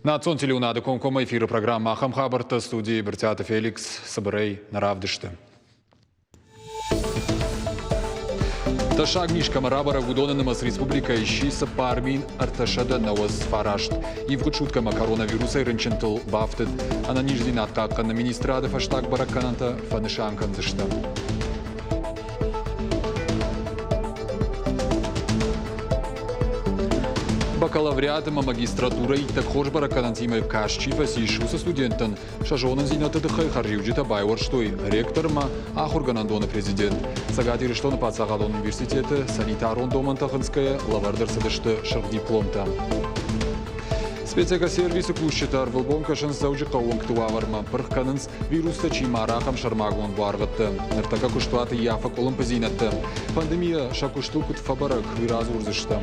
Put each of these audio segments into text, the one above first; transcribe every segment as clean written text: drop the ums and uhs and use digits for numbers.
Национ телеунады комкома эфиры программа Ахам Хабарта, студии Бертята Феликс, Сабарей, Наравдышты. Ташаг нишкама рабара гудонанымас республика ищиса пармин арташада навоз фарашт. И в гудшуткама коронавируса рынчентл бафтед. Она ниждин откакка на министрады фаштаг бараккананта фанышанкан зашта. Бакалавриатом, магистратура и так хож баракканантима кашчифа сишу со студентен. Шажонан зината дыхай харживджита байворштой ректорма ахурганандона президент. Сагатиры что на Пацахадон университета санитарон домантаханская лавардерсадышты шардипломта. Спецэка сервисы кущитар вылбонкашын зауджи кауынктуаварма. Пырхканынс вируста чимарахам шармагон баргатты. Нартака куштуаты яфа колымпазинатты. Пандемия шакушту кутфабарак вираз урзышты.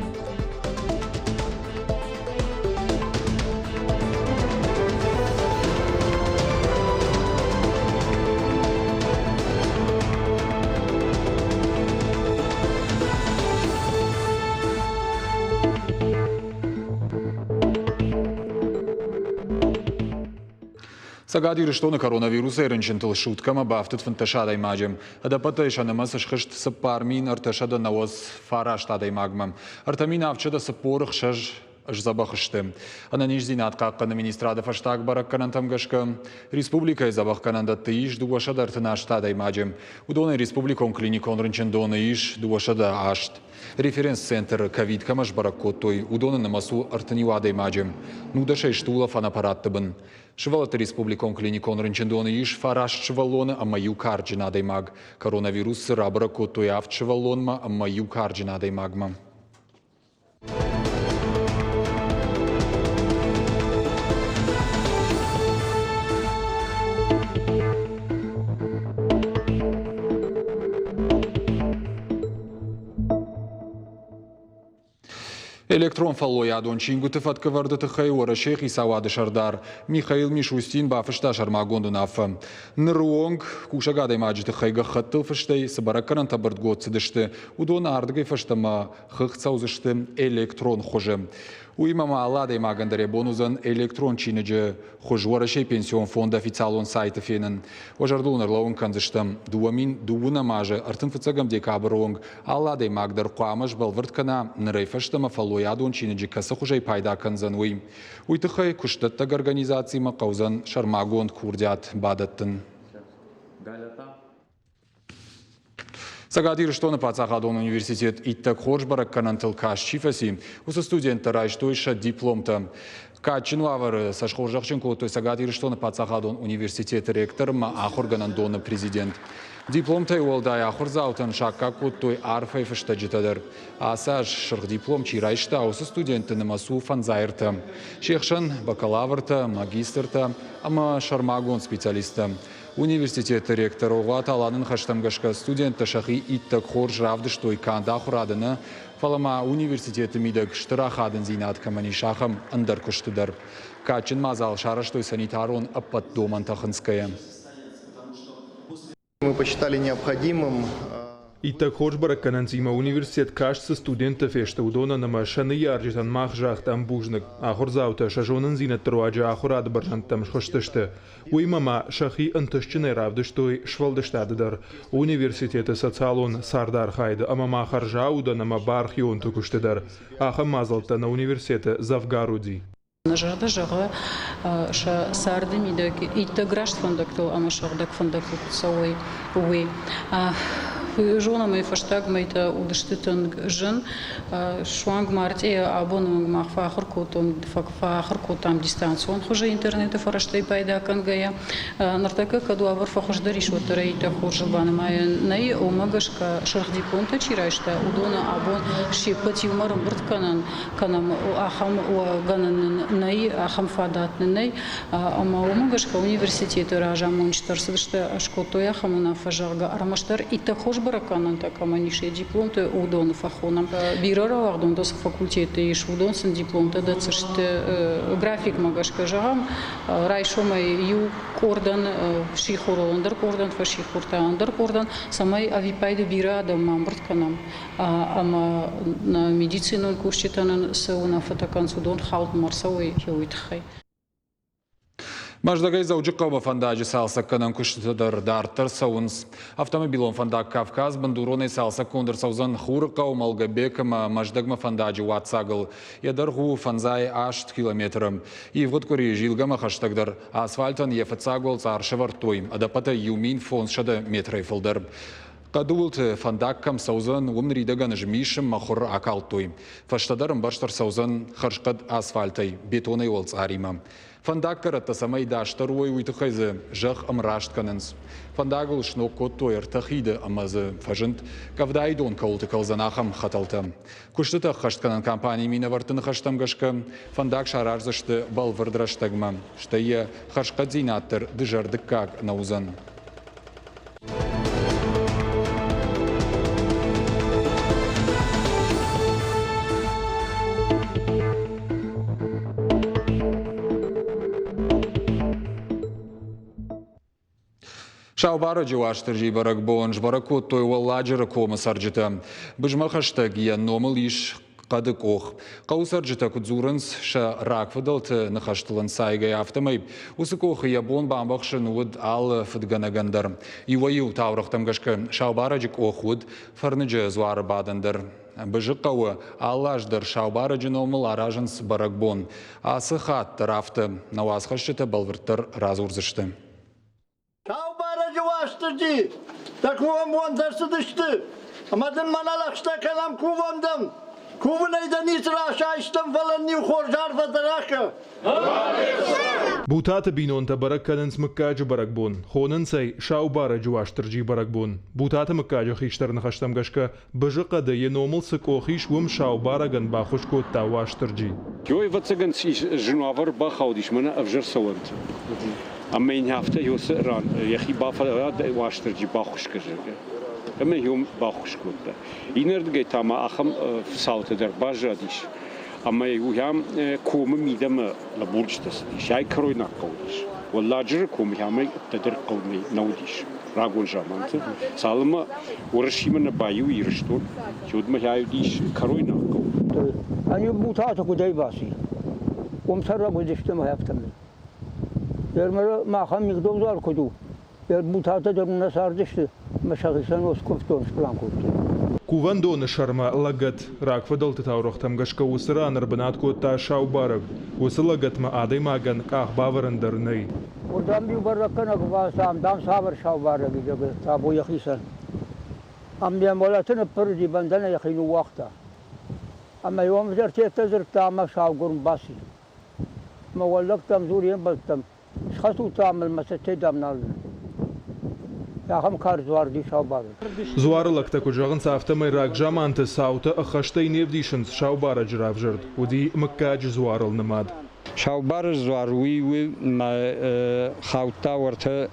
Сагадир что на коронавируса рынчентл шуткама бафтет фанташадай маджем. Адапата ишанамас ашхышт сапармин арташада навоз фараштадай магмам. Артамин авчада сапорых шаж забахышты. Она ниждин откакка на министрада фаштаг баракканантам гашка. Республика забахкананда тыиш дуашада артанаштадай маджем. Удоны республикон клиникон рынчендона иш дуашада ашт. Референс-центр ковид камаш бараккоттой удоны намасу артаниуадай маджем. Нудашай штула фанапараттыбын. Швалата республикон клиникон рынчендона иш фараш швалона аммаю карджинадай маг. Коронавирус рабра коттой авт швалонма аммаю карджинадай магма. Электрон фаллой адон чингутыф откавардыты хайуара шейхи савады шардар. Михаил Мишустин бафышта шармагонду нафа. Нруонг кушагадай маджиты хайга хаттыл фыштай сабаракканан табырдгоцыдышты. Удона ардгай фыштама хыхцаузышты электрон хожы. Уимама алладай магандаре бонузан электрон чиныджы хожуарашей пенсион фонд официалон сайты фенен. Ожардулнар лаун канзыштам дуамин дууна мажы артын фыцагам декабронг алладай магдар қуамыш балвырткана нырайфыштама фаллой адон чиныджы касы хожай пайда канзан уим. Уйтыхай куштаттаг организацияма қаузан шармагонд курдят бадаттын. Сагадир что на Пацахадон университет иттак хорж баракканантыл кашчифаси. Усы студенттар айштойша дипломта. Качинвавар сашхоржахчин котой сагадир что на Пацахадон университет ректорма ахорганандона президент. Дипломтай уолдай ахорзаутан шакка котой арфай фаштаджитадар. Асаш шарх диплом чирайшта усы студенты намасу фанзайрта. Шехшан бакалаврта, магистрта, ама шармагон специалиста. Университет ректорова таланын хаштамгашка студенты шахи иттак хорж равдыштой канда хурадына фалама университеті мидак штырахадын зинат камани шахам андар куштыдар. Качин мазал шараштой санитарон аппат домантахынская. Мы посчитали необходимым Итак, хож баракканантима университет кажется студентов эшта удона на машины ярджитан махжах там бужнак, а хорзаута шажонан зинат труаджа ахурад баржан там шхоштышты. Уимама шахи антышчины равдыштой швалдыштадыдар. Университеты социалон сардар хайда, амама харжа удана бархион тукуштыдар. Аха мазалта на университете завгаруди. Нажарда жага ша сарды мидак иттаграшт фондактыл амашардак фондактыл кутсауй уи. Жона мой фаштаг мейта удыштытын жын шуанг марте абонумг мах фахр котом дистанцион хуже интернета фараштай пайда кангая нартака каду авар фахождари шотара ита хоржбан май най омагашка шарх дипломта чирайшта удона абон шипати умарым быртканан канам ахам ганан най ахам фадат най ама омагашка университеты ражамон чтарсышта ашкотоя хамуна фажарга армаштар ита хож баракканан такаманиши дипломты удон фахонам бирара вардон дос факультеты иш удон сын дипломта да цышты график магашка жагам райшомай ю кордан шихороландар кордан фашихуртандар кордан самай авипайды бира да мамбртканам ама на медицину курчитанан сауна фатакан судон халт марсауи хеуитхай Маждагай заучыққа фандаджи салса канан күштідір дартыр сауынс. Автомобилон фандак Кавказ бандуроны салса кондыр саузан хурықау малгабекама маждагма фандаджи ватсагыл. Ядар ху фанзай 8 километрам. И вот кори жилгама хаштагдыр асфальтан ефацагол царшевартой. Адапата юмин фон шада метрай фылдыр. Кадулт фандаккам саузан умнридаган жмишем махур акалтой. Фаштадарым баштар саузан харшкад асфальтай бетоной олц арима. Фандаккарата самай даштаруй уйтухайзы жах амраштканынс. Фандагул шноккот тойр тахиды амазы фажынт кавдайдон каулты калзанахам хаталта. Куштыта хаштканан компании мина вартын хаштамгашка фандак шарарзышты балвырдраштагма. Штая хашкадзинаттыр дыжардыккак наузан. Шаубара жуаштыржи барак бон, жбаракот той валладжара кома сарджита. Быжма хаштаг я номал иш қадық оқ. Қау сарджита кудзуранс ша раквадалт нахаштылан сайгай автомай. Усы коқы я бон бамбақшын уд ал фыдганагандар. Ивайу таврақтамгашка шаубара жик оқ уд фарныджа зуары бадандар. Быжы қауы аллаждар шаубара жи номал аражанс барак бон. Асы хат тарафты навасхашчыта балвырттар разурзышты. Жуаштыржи, так кувам вондарсы дышты. Амадын маналақшта калам кувамдым. Кувынайдан исрашайштым falan нив хоржар вадарака. Бутата бинонта барак кананс маккаджи барак бон. Хонансай шаубара жуаштыржи барак бон. Бутата маккаджи хиштарны хаштамгашка быжықады еномыл сык охиш вым шаубара ган бахушко таваштыржи. Йой вацаган жинавар бахаудиш мана авжар савант. Amma این هفته یوس ران یخی بافراد واشترجی باخوش کرده. اما یوم باخوش کرده. این دیگه تمام آخم ساوت در بازاریش. اما یوم کوم میدم لبورج دستیش. یای کروی نکودیش. ولادر کوم یامه تدر قومی نودیش. راگول جامانت. سالم ورشیمن بایو ایرشتون. جود میایدیش کروی نکود. آنی بوتات کودای باسی. سر بودیشته مهفتم. Yermere maham yıktığı zor koydu. Bu tahta durumuna sarmıştı. Meşakisan oskopton falan koydu. Кувандоны шарма лагат. Ракфадал тетаурохтам гашка усыра нарбанат котта шаубараг. Усы лагатма адай маган ках баварандырнай. Oradan bir barrakkan akıbasam dam sabır şaubara gidiyor. Tabu yakıysan. Ambiya molatını pırdı bandana yakını vakta. Ama yom zertiyette zırtama şavgurun basi. Ma wallaktam zuriyen baltam. Şxatu tamil masate damnal. Yaxam karz vardı şaubara. Зуарылак таку жағын сафтамай рак жаманты саута ахаштай невдишынс шаубара жыравжырд. Уди маккаджи зуарыл намад. Шаубара зуаруи хаута варта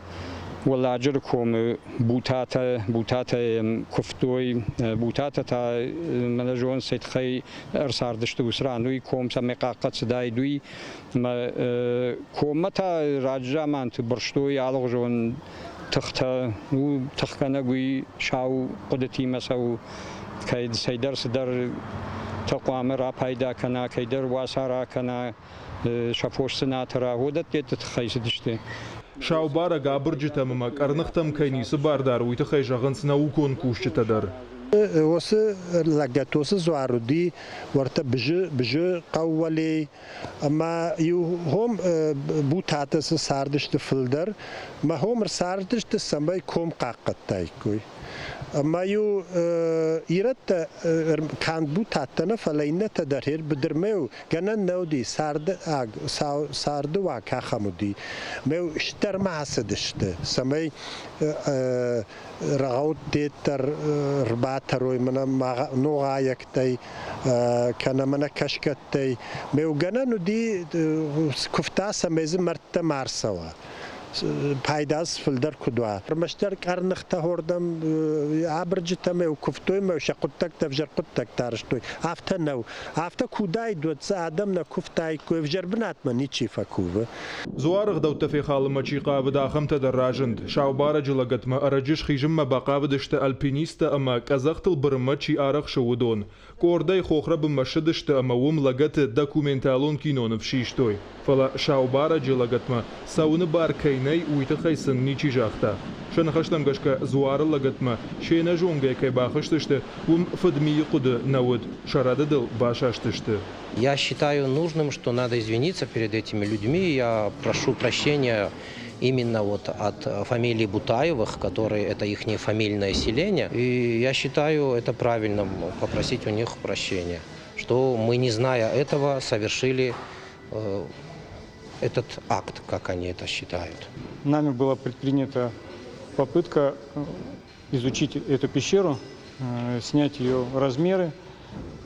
ولادر کوم بوتاتا کفتوی بوتاتا تا من جوان سید خی ارسال داشته وسرانوی کوم سمقاقت صدای دوی ما کوم تا راجع من تو برشتوی علاق جوان تخکنه گوی شاو قدرتی مساو کاید سیدر صدر تقوام را پیدا کنه کیدر واسارا کنه شفوش سناترا ودت تخیس داشته Шаубара габырджита мамак арнахтам кайнисы бардар уйты хай жағынс наукон кушчитадар. Осы лагатосы зуаруди варта бжы қаували ама ю хом бутатасы сардышты филдар ма хомр сардышты самбай ком қаққаттай кой. Ama yu irat kan bu tattana falayna tadarhir bidirmew ganan nodi sardı wa kakhamudi mew ishtar mahsadishte samay rağut deter rbateroy mana nogayaktay kana mana kashkattay mew ganan udi kufta samay martta marsawa پایداز فلدر کدوه مشترک ارنخته هردم عبرجتم و کفتویم و شقتک تفجر قتک تارشتوی افته نو افته کودای دوت سعدم نکفتای کوفجر بنات منی چی فکوه زوارغ دوت في خال مچيقا بدا خمت دراجند شاوبارة جلقت ما أرجش خيجم ما بقاودشت البينيست أما كازاخت البرمتشي آرخ شودون كورداي خوخرة بمشدشت أما وم لقت دوكومنتالون كينون بشيشتوي فلا شاوبارة جلقت ما ساون بار كيني ويتخيسن نيچي جاختا شنخشتم قشكا زوار لقت ما شينا جونغي كي باخشتشت وم فدمي قد نود شراددل باشاشتشت. Я считаю нужным, что надо извиниться перед этими людьми. Я прошу прощения именно вот от фамилии Бутаевых, которые это их фамильное селение. И я считаю это правильным попросить у них прощения, что мы, не зная этого, совершили этот акт, как они это считают. Нами была предпринята попытка изучить эту пещеру, снять ее размеры,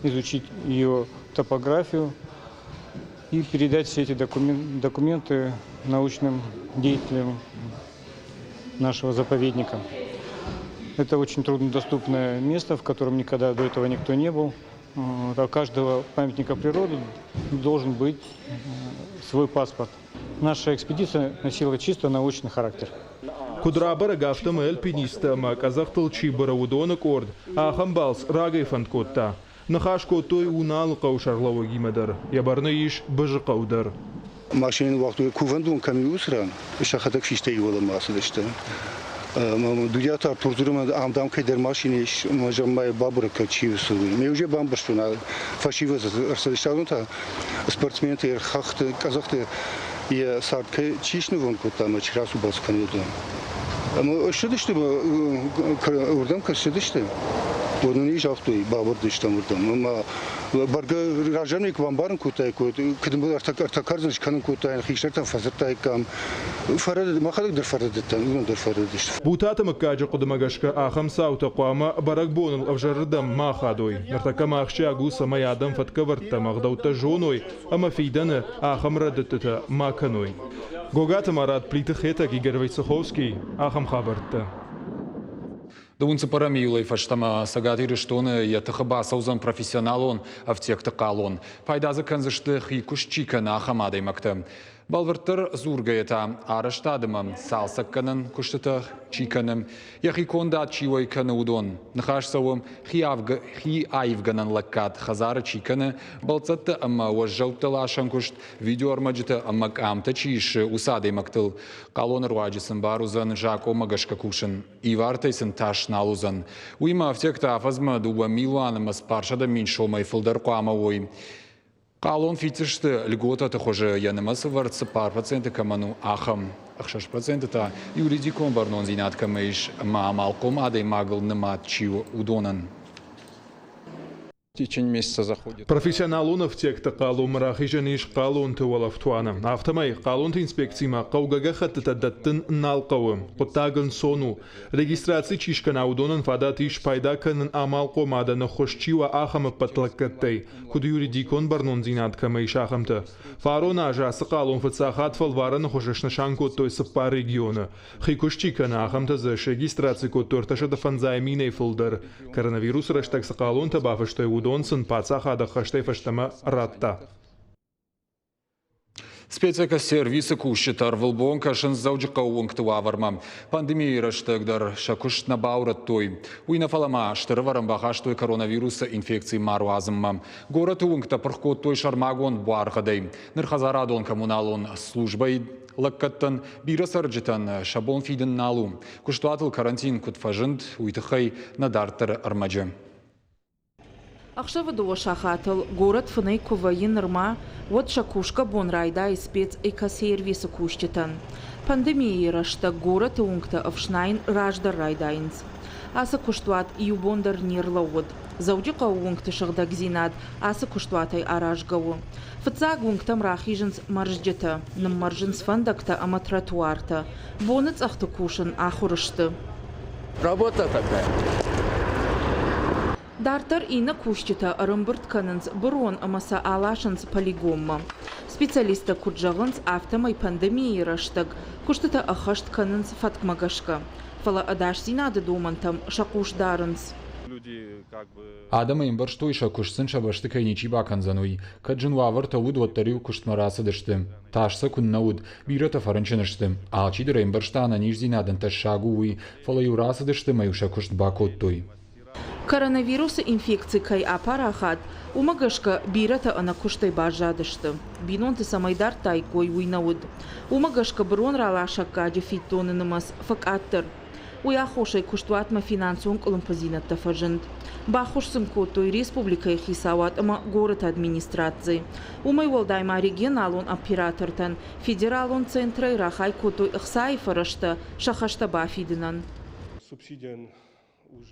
изучить ее топографию и передать все эти документы научным деятелям нашего заповедника. Это очень труднодоступное место, в котором никогда до этого никто не был. У каждого памятника природы должен быть свой паспорт. Наша экспедиция носила чисто научный характер. Кудрабара гафтам альпиниста ма казахтал чибара удонок орд, а хамбалс рагай фанткотта. نخاشكو توي ونالقو شغلو جيمدر يبرنا يش بجقودر ماشين وقت كوفندون كم يسران شخدك فيشتي ولا ما سدشت دنيا تا پرزورم آمدام که در ماشینش مجمع بابر کچی وسوی میوجه بام برشتونه فاشیوز ارسلشتون تا اسپورتمن تیر خاخت کازاخت یه ساعت که چیش نوون کتام چراسو باز کنیدم اما شدشته اردم که شدشته Onun iş yaptı, babur dıştan vurdum. Ama barga rajamnik vambarın kutay kut, kıdım bu artakarzın çıkanın kutay, xişlerden fazla kam. Farad, makhalık der farad ettim, onun der farad işte. بوتات مكاجة قدما قشكا آخم ساو تقواما برقبون الأفجردم ما خادوي نرتكا ما أخشي أقوسا ما يادم فتكورت مغدو تجونوي أما في دنا آخم ردتتا ما كانوي قوغات مرات بليت خيتا كي قروي سخوسكي آخم خابرتا Дунцы парамилой фаштама сагатиры штоны ятыхыба саузан профессионалон автекты қалон. Пайдазы канзышты хикушчика на хамадой макты. Балвыртыр зургайта араштадымы салсакканын куштыты чиканым. Яхиконда чивой каны удон. Нахаш сауым хи айвганын лаккат хазары чиканы. Балцатты амма уажжауттыла ашанкушт. Видео армаджыты амма камты чиши усадой мактыл. Қалон руаджисын барузан жако магашка кушын. Ивартайсын таш налузан. Уйма автекта афазма дуба милуанымы спаршада миншомай фылдар қуамауой. Қалон фитишты льгота тахоже янымасы варцы пар проценты каману ахам. 6% та юридикон барнон зинат камейш маамалком адай магл нымат чиу удонан. В течение месяца заходит. Профессионалунов текта қалу мрахижаниш қалун туалафтуана. Автомай қалун инспекцима қаугага хаттатадаттын налқауы. Құттағын сону. Регистрации чишкана удонан фадат иш пайдаканын амал қомаданы хошчива ахамы патлаккаттай. Куды юридикон барнон зинат камейш ахамты. Фарона жасы қалун фацахат фалварын хошешна шанко той сыппа регионы. Хикушчикана ахамты заш регистрации код торташа фанзайминей фылдар. Коронавирус раштаксы қалун табафыштой удон. Донсон пацаха да хаштайфаштама ратта. Специка сервисы кушитар вылбон кашын заужыка уыңктыва вармам. Пандемия раштыгдар шакушт на баурат той. Уйна фалама штыры варам бахаш той коронавируса инфекции мару азыммам. Город уыңкта пырхкот той шармагон буаргадай. Нырхазарадон коммуналон службай лаккаттан бира сарджитан шабон фиден налу. Куштуатыл карантин кутфажынд уйтыхай надартыр армаджы. Ахшаваду шахатыл город фынай куваин нырма вот шакушка бон райда и спец экосервисы куштитан. Пандемия рашта город унгта авшнайн ражда райдайнс. Аса куштуат юбондар нирлауд. Заудика унгта шагдагзинад аса куштуатай аражгау. Фацаг унгтам рахиженс маржджета, нам марженс фандакта ама тротуарта. Бонец ахта кушан ахурышты. Работа такая. Дартар ина куштита арымбырт канынс бурон амаса алашынс полигомма. Специалиста куджагынс автомай пандемии раштаг, куштита ахашт канынс фаткмагашка. Фала адаш синады думантам шакуш дарынс. Адама имбар что иша кушсын шабашты кайничи баканзануй. Каджин вавар тауд ваттарил куштмарасы дыштым. Ташса куннауд, бирата фаранчыныштым. Алчидыра имбар штана ниш зинадын ташшагуй. Фала юрасы дыштым аюша кушт бакоттуй. Коронавирус инфекции кай апарахат, умагашка бирата ана куштай бажадышты. Бинонты самайдар тайкой уйнауд. Умагашка брон ралашака дефитоны намас факаттыр. Уяхошай куштуатма финансунг олимпазинат тафажынд. Бахушсын котой республика хисават ама город администрации. Умай волдайма регионалон оператортан, федералон центрай рахай котой ихсай фарашта шахашта бафидинан.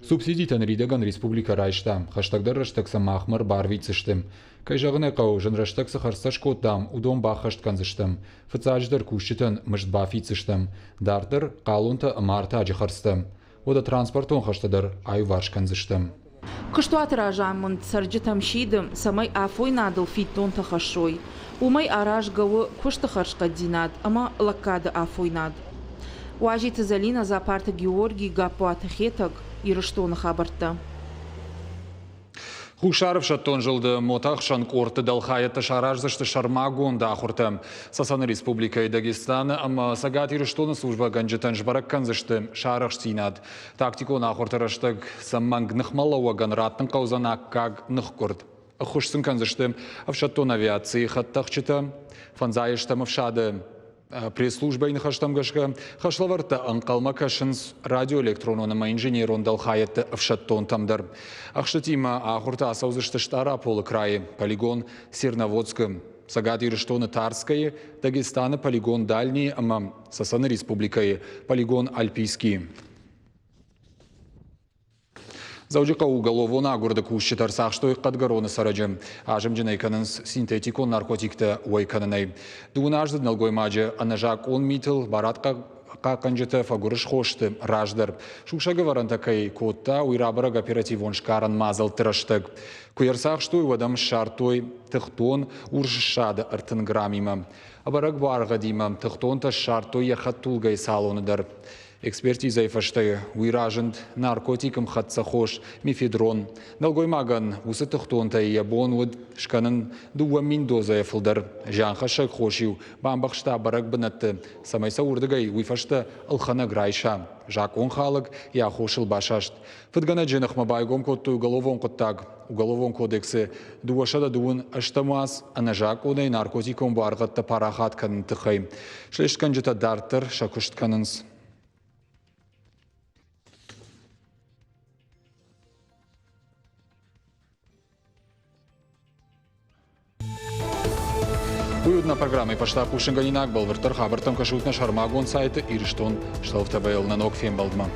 Субсидийтан ридаган республика райштам, хаштагдар раштакса махмар барвицыштым. Кайжагыне каужын раштакса харсташ коттам, удом бахашт канзыштым. Фыцаждар кушчитан мышт бафицыштым. Дартыр калунта марта ажихарстым. Ода транспортон хаштадар айварш канзыштым. Кыштуатыр ажамын сарджитам шидым, самай афой надыл фиттон тахашой. Умай араж гавы куштахаршка динат, ама лаккады афой над. Уажиты залина запарта Георгий гапуаты хетаг, ирыштоны хабарта. Хушаров шаттон жылды мотақ шанкорты далхайты шаражзышты шармагон да ахуртым. Сасаны Республика и Дагестаны, ама сагат ирыштоны служба ганжетан жбарак канзышты шараш синад. Тактикон ахуртыраштык самманг нахмалауа ганраттын қаузанак как нахкорд. Хушсын канзышты авшаттон авиации хаттақчыты, фанзайыштым авшады. Пресс-служба инхаштамгашка хашлаварта анкалма кашынс радиоэлектрононама инженерон далхайетті авшаттон тамдар. Ахшатима ахурта асаузышты штара полы крайы, полигон Серноводском. Сагат ирыштоны Тарское, Дагестаны полигон Дальний, ама Сасаны Республикае, полигон Альпийский. Заужика уголовона города кушчитар сахштой кадгароны сараджым. Ажым жинайканынс синтетикон наркотикті уайканынай. Дуынажды налгой маджы анажак он митл баратқа қақанжыты фагурыш хошты раждар. Шушага варантакай котта уйрабыраг оперативон шкаран мазал тыраштык. Куер сахштой вадам шартой тыхтон уржышады артын грамима. Абараг барға димам тыхтон та шартой яхат тулгай салоныдар. Экспертиза ефаштай уйражынд наркотикым хатса хош мефедрон. Налгой маган усы тұқтонта ебон уд шканын дуамин доза ефылдар. Жанха шак хошиу бамбақшта барак бінатты. Самайса урдыгай уйфашта алхана грайша. Жак он халық я хошил башашт. Фыдгана дженахма байгом котту уголовон коттаг. Уголовон кодексы дуашада дуын аштамаз, ана жак онай наркотиком барғатта парахат канын тықай. Шлешкан жыта дартыр шакушт канынс. Уютна программа пошла Пушинганинак был вертер хабартом кашутна шармагон сайты Ирштон шлавтабел на ног фембалдма.